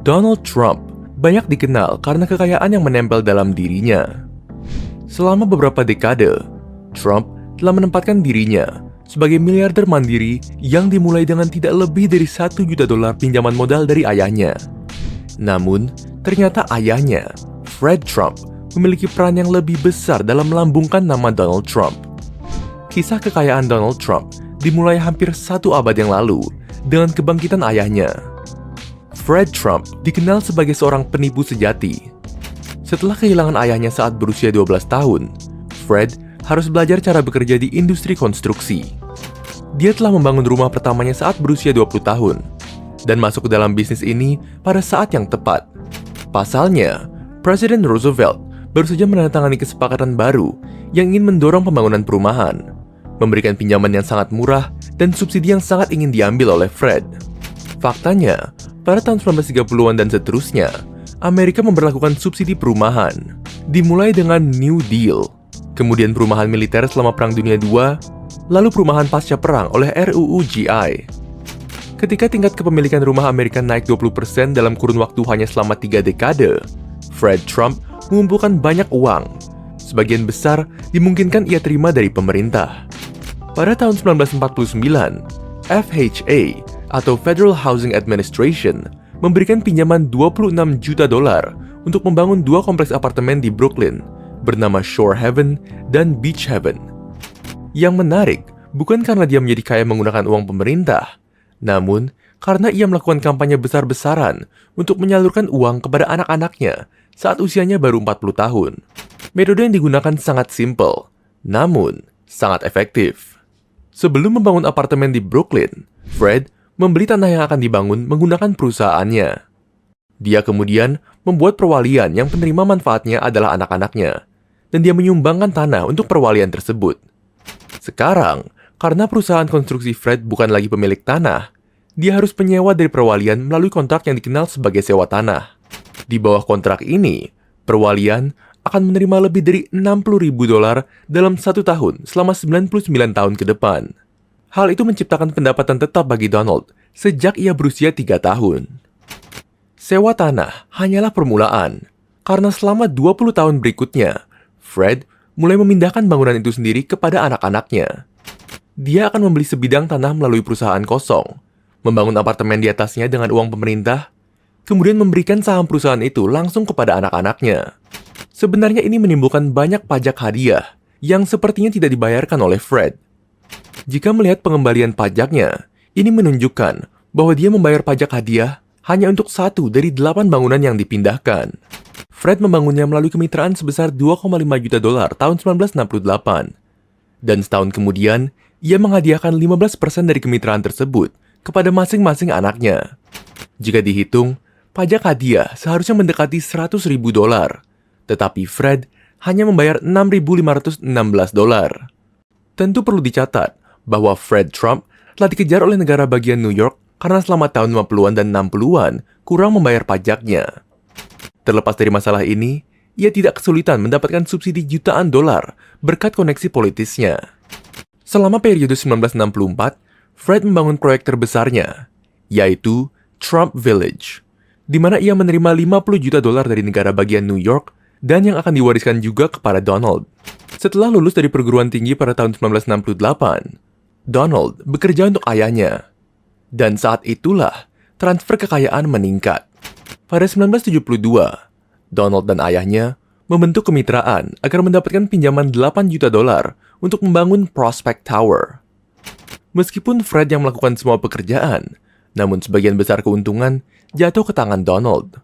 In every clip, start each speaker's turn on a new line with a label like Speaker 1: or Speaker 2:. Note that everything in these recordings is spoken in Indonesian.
Speaker 1: Donald Trump banyak dikenal karena kekayaan yang menempel dalam dirinya. Selama beberapa dekade, Trump telah menempatkan dirinya sebagai miliarder mandiri yang dimulai dengan tidak lebih dari $1 juta pinjaman modal dari ayahnya. Namun, ternyata ayahnya, Fred Trump, memiliki peran yang lebih besar dalam melambungkan nama Donald Trump. Kisah kekayaan Donald Trump dimulai hampir 1 abad yang lalu dengan kebangkitan ayahnya. Fred Trump dikenal sebagai seorang penipu sejati. Setelah kehilangan ayahnya saat berusia 12 tahun, Fred harus belajar cara bekerja di industri konstruksi. Dia telah membangun rumah pertamanya saat berusia 20 tahun, dan masuk ke dalam bisnis ini pada saat yang tepat. Pasalnya, Presiden Roosevelt baru saja menandatangani kesepakatan baru yang ingin mendorong pembangunan perumahan, memberikan pinjaman yang sangat murah dan subsidi yang sangat ingin diambil oleh Fred. Faktanya, pada tahun 1930-an dan seterusnya, Amerika memberlakukan subsidi perumahan, dimulai dengan New Deal, kemudian perumahan militer selama Perang Dunia II, lalu perumahan pasca perang oleh RUU GI. Ketika tingkat kepemilikan rumah Amerika naik 20% dalam kurun waktu hanya selama 3 dekade, Fred Trump mengumpulkan banyak uang. Sebagian besar dimungkinkan ia terima dari pemerintah. Pada tahun 1949, FHA atau Federal Housing Administration memberikan pinjaman $26 juta untuk membangun 2 kompleks apartemen di Brooklyn bernama Shore Haven dan Beach Haven. Yang menarik, bukan karena dia menjadi kaya menggunakan uang pemerintah, namun karena ia melakukan kampanye besar-besaran untuk menyalurkan uang kepada anak-anaknya saat usianya baru 40 tahun. Metode yang digunakan sangat simpel, namun sangat efektif. Sebelum membangun apartemen di Brooklyn, Fred membeli tanah yang akan dibangun menggunakan perusahaannya. Dia kemudian membuat perwalian yang penerima manfaatnya adalah anak-anaknya, dan dia menyumbangkan tanah untuk perwalian tersebut. Sekarang, karena perusahaan konstruksi Fred bukan lagi pemilik tanah, dia harus penyewa dari perwalian melalui kontrak yang dikenal sebagai sewa tanah. Di bawah kontrak ini, perwalian akan menerima lebih dari $60.000 dalam 1 tahun selama 99 tahun ke depan. Hal itu menciptakan pendapatan tetap bagi Donald sejak ia berusia 3 tahun. Sewa tanah hanyalah permulaan, karena selama 20 tahun berikutnya, Fred mulai memindahkan bangunan itu sendiri kepada anak-anaknya. Dia akan membeli sebidang tanah melalui perusahaan kosong, membangun apartemen di atasnya dengan uang pemerintah, kemudian memberikan saham perusahaan itu langsung kepada anak-anaknya. Sebenarnya ini menimbulkan banyak pajak hadiah yang sepertinya tidak dibayarkan oleh Fred. Jika melihat pengembalian pajaknya, ini menunjukkan bahwa dia membayar pajak hadiah hanya untuk 1 dari 8 bangunan yang dipindahkan. Fred membangunnya melalui kemitraan sebesar $2,5 juta tahun 1968. Dan setahun kemudian, ia menghadiahkan 15% dari kemitraan tersebut kepada masing-masing anaknya. Jika dihitung, pajak hadiah seharusnya mendekati $100.000, tetapi Fred hanya membayar $6.516. Tentu perlu dicatat bahwa Fred Trump telah dikejar oleh negara bagian New York karena selama tahun 50-an dan 60-an kurang membayar pajaknya. Terlepas dari masalah ini, ia tidak kesulitan mendapatkan subsidi jutaan dolar berkat koneksi politisnya. Selama periode 1964, Fred membangun proyek terbesarnya, yaitu Trump Village, di mana ia menerima $50 juta dari negara bagian New York dan yang akan diwariskan juga kepada Donald. Setelah lulus dari perguruan tinggi pada tahun 1968, Donald bekerja untuk ayahnya. Dan saat itulah transfer kekayaan meningkat. Pada 1972, Donald dan ayahnya membentuk kemitraan agar mendapatkan pinjaman $8 juta untuk membangun Prospect Tower. Meskipun Fred yang melakukan semua pekerjaan, namun sebagian besar keuntungan jatuh ke tangan Donald.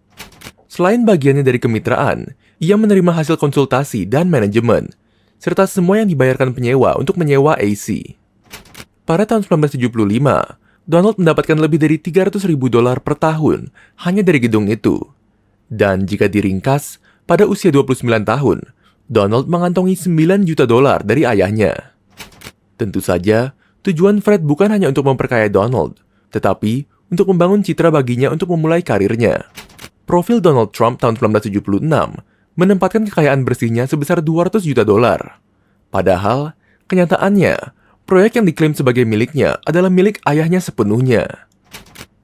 Speaker 1: Selain bagiannya dari kemitraan, ia menerima hasil konsultasi dan manajemen, serta semua yang dibayarkan penyewa untuk menyewa AC. Pada tahun 1975, Donald mendapatkan lebih dari $300.000 per tahun hanya dari gedung itu. Dan jika diringkas, pada usia 29 tahun, Donald mengantongi $9 juta dari ayahnya. Tentu saja, tujuan Fred bukan hanya untuk memperkaya Donald, tetapi untuk membangun citra baginya untuk memulai karirnya. Profil Donald Trump tahun 1976 menempatkan kekayaan bersihnya sebesar $200 juta. Padahal, kenyataannya, proyek yang diklaim sebagai miliknya adalah milik ayahnya sepenuhnya.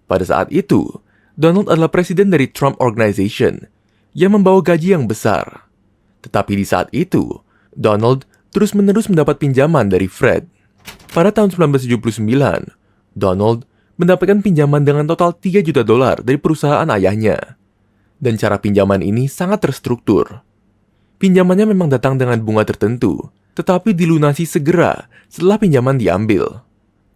Speaker 1: Pada saat itu, Donald adalah presiden dari Trump Organization yang membawa gaji yang besar. Tetapi di saat itu, Donald terus-menerus mendapat pinjaman dari Fred. Pada tahun 1979, Donald mendapatkan pinjaman dengan total $3 juta dari perusahaan ayahnya. Dan cara pinjaman ini sangat terstruktur. Pinjamannya memang datang dengan bunga tertentu, tetapi dilunasi segera setelah pinjaman diambil.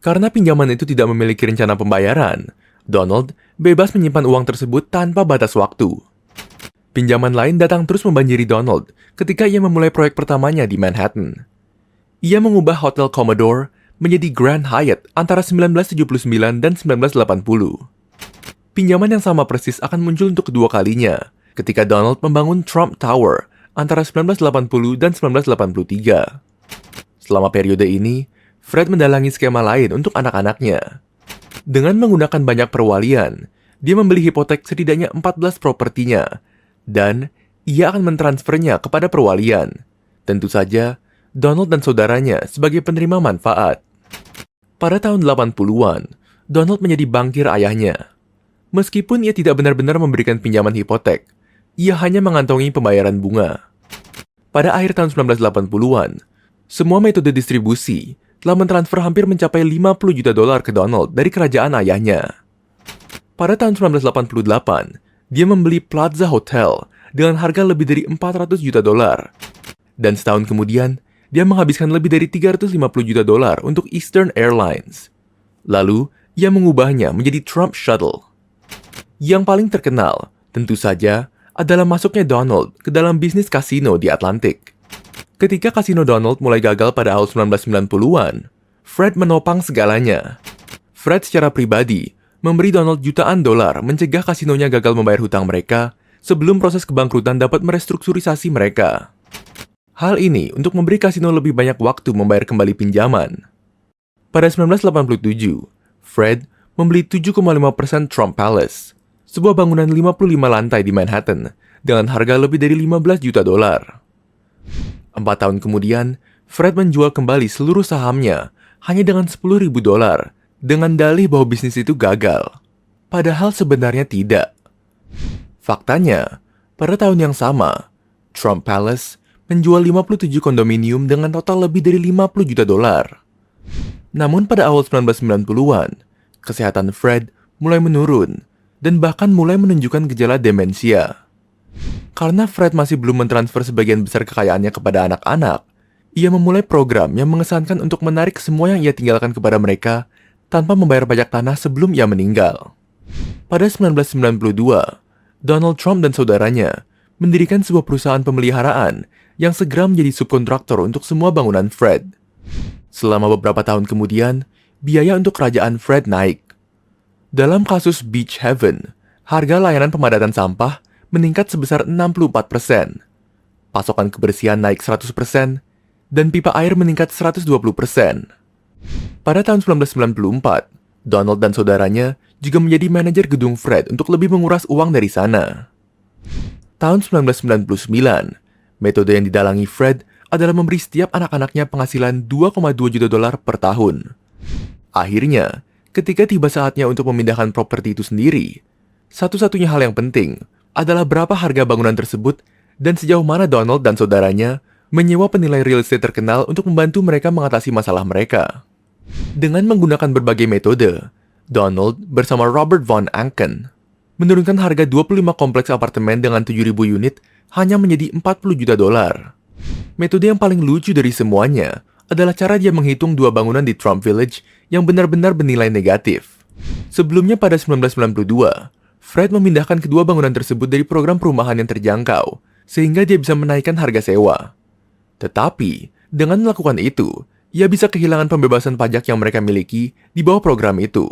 Speaker 1: Karena pinjaman itu tidak memiliki rencana pembayaran, Donald bebas menyimpan uang tersebut tanpa batas waktu. Pinjaman lain datang terus membanjiri Donald ketika ia memulai proyek pertamanya di Manhattan. Ia mengubah Hotel Commodore menjadi Grand Hyatt antara 1979 dan 1980. Pinjaman yang sama persis akan muncul untuk kedua kalinya ketika Donald membangun Trump Tower antara 1980 dan 1983. Selama periode ini, Fred mendalangi skema lain untuk anak-anaknya. Dengan menggunakan banyak perwalian, dia membeli hipotek setidaknya 14 propertinya, dan ia akan mentransfernya kepada perwalian. Tentu saja, Donald dan saudaranya sebagai penerima manfaat. Pada tahun 80-an, Donald menjadi bankir ayahnya. Meskipun ia tidak benar-benar memberikan pinjaman hipotek, ia hanya mengantongi pembayaran bunga. Pada akhir tahun 1980-an, semua metode distribusi telah mentransfer hampir mencapai $50 juta ke Donald dari kerajaan ayahnya. Pada tahun 1988, dia membeli Plaza Hotel dengan harga lebih dari $400 juta. Dan setahun kemudian, dia menghabiskan lebih dari $350 juta untuk Eastern Airlines. Lalu, ia mengubahnya menjadi Trump Shuttle. Yang paling terkenal, tentu saja, adalah masuknya Donald ke dalam bisnis kasino di Atlantik. Ketika kasino Donald mulai gagal pada awal 1990-an, Fred menopang segalanya. Fred secara pribadi memberi Donald jutaan dolar mencegah kasinonya gagal membayar hutang mereka sebelum proses kebangkrutan dapat merestrukturisasi mereka. Hal ini untuk memberi kasino lebih banyak waktu membayar kembali pinjaman. Pada 1987, Fred membeli 7,5% Trump Palace, sebuah bangunan 55 lantai di Manhattan dengan harga lebih dari $15 juta. 4 tahun kemudian, Fred menjual kembali seluruh sahamnya hanya dengan $10.000 dengan dalih bahwa bisnis itu gagal. Padahal sebenarnya tidak. Faktanya, pada tahun yang sama, Trump Palace menjual 57 kondominium dengan total lebih dari $50 juta. Namun pada awal 1990-an, kesehatan Fred mulai menurun dan bahkan mulai menunjukkan gejala demensia. Karena Fred masih belum mentransfer sebagian besar kekayaannya kepada anak-anak, ia memulai program yang mengesankan untuk menarik semua yang ia tinggalkan kepada mereka tanpa membayar pajak tanah sebelum ia meninggal. Pada 1992, Donald Trump dan saudaranya mendirikan sebuah perusahaan pemeliharaan yang segera menjadi subkontraktor untuk semua bangunan Fred. Selama beberapa tahun kemudian, biaya untuk kerajaan Fred naik. Dalam kasus Beach Haven, harga layanan pemadatan sampah meningkat sebesar 64%. Pasokan kebersihan naik 100%, dan pipa air meningkat 120%. Pada tahun 1994, Donald dan saudaranya juga menjadi manajer gedung Fred untuk lebih menguras uang dari sana. Tahun 1999, metode yang didalangi Fred adalah memberi setiap anak-anaknya penghasilan $2,2 juta per tahun. Akhirnya, ketika tiba saatnya untuk memindahkan properti itu sendiri, satu-satunya hal yang penting adalah berapa harga bangunan tersebut dan sejauh mana Donald dan saudaranya menyewa penilai real estate terkenal untuk membantu mereka mengatasi masalah mereka. Dengan menggunakan berbagai metode, Donald bersama Robert Von Anken menurunkan harga 25 kompleks apartemen dengan 7.000 unit hanya menjadi $40 juta. Metode yang paling lucu dari semuanya adalah cara dia menghitung dua bangunan di Trump Village yang benar-benar bernilai negatif. Sebelumnya pada 1992, Fred memindahkan kedua bangunan tersebut dari program perumahan yang terjangkau, sehingga dia bisa menaikkan harga sewa. Tetapi, dengan melakukan itu, ia bisa kehilangan pembebasan pajak yang mereka miliki di bawah program itu.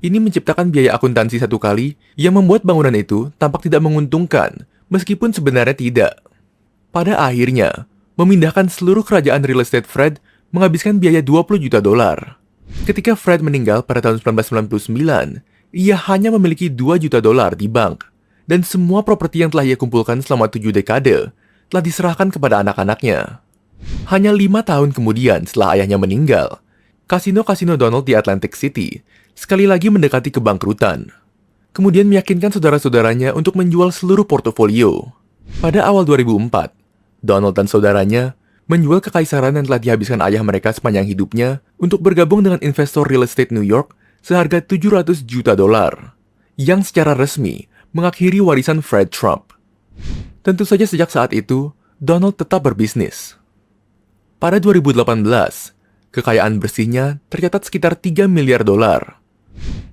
Speaker 1: Ini menciptakan biaya akuntansi satu kali yang membuat bangunan itu tampak tidak menguntungkan, meskipun sebenarnya tidak. Pada akhirnya, memindahkan seluruh kerajaan real estate Fred menghabiskan biaya $20 juta. Ketika Fred meninggal pada tahun 1999, ia hanya memiliki $2 juta di bank, dan semua properti yang telah ia kumpulkan selama 7 dekade telah diserahkan kepada anak-anaknya. Hanya 5 tahun kemudian setelah ayahnya meninggal, kasino-kasino Donald di Atlantic City sekali lagi mendekati kebangkrutan. kemudian meyakinkan saudara-saudaranya untuk menjual seluruh portofolio. Pada awal 2004, Donald dan saudaranya menjual kekaisaran yang telah dihabiskan ayah mereka sepanjang hidupnya untuk bergabung dengan investor real estate New York seharga $700 juta, yang secara resmi mengakhiri warisan Fred Trump. Tentu saja sejak saat itu, Donald tetap berbisnis. Pada 2018, kekayaan bersihnya tercatat sekitar $3 miliar.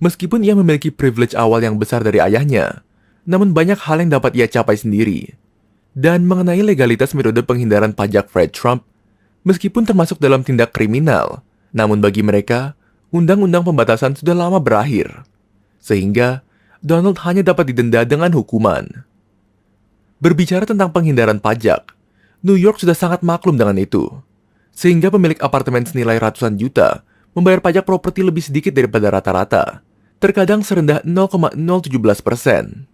Speaker 1: Meskipun ia memiliki privilege awal yang besar dari ayahnya, namun banyak hal yang dapat ia capai sendiri. Dan mengenai legalitas metode penghindaran pajak Fred Trump, meskipun termasuk dalam tindak kriminal, namun bagi mereka, undang-undang pembatasan sudah lama berakhir. Sehingga, Donald hanya dapat didenda dengan hukuman. Berbicara tentang penghindaran pajak, New York sudah sangat maklum dengan itu. Sehingga pemilik apartemen senilai ratusan juta membayar pajak properti lebih sedikit daripada rata-rata, terkadang serendah 0,017%.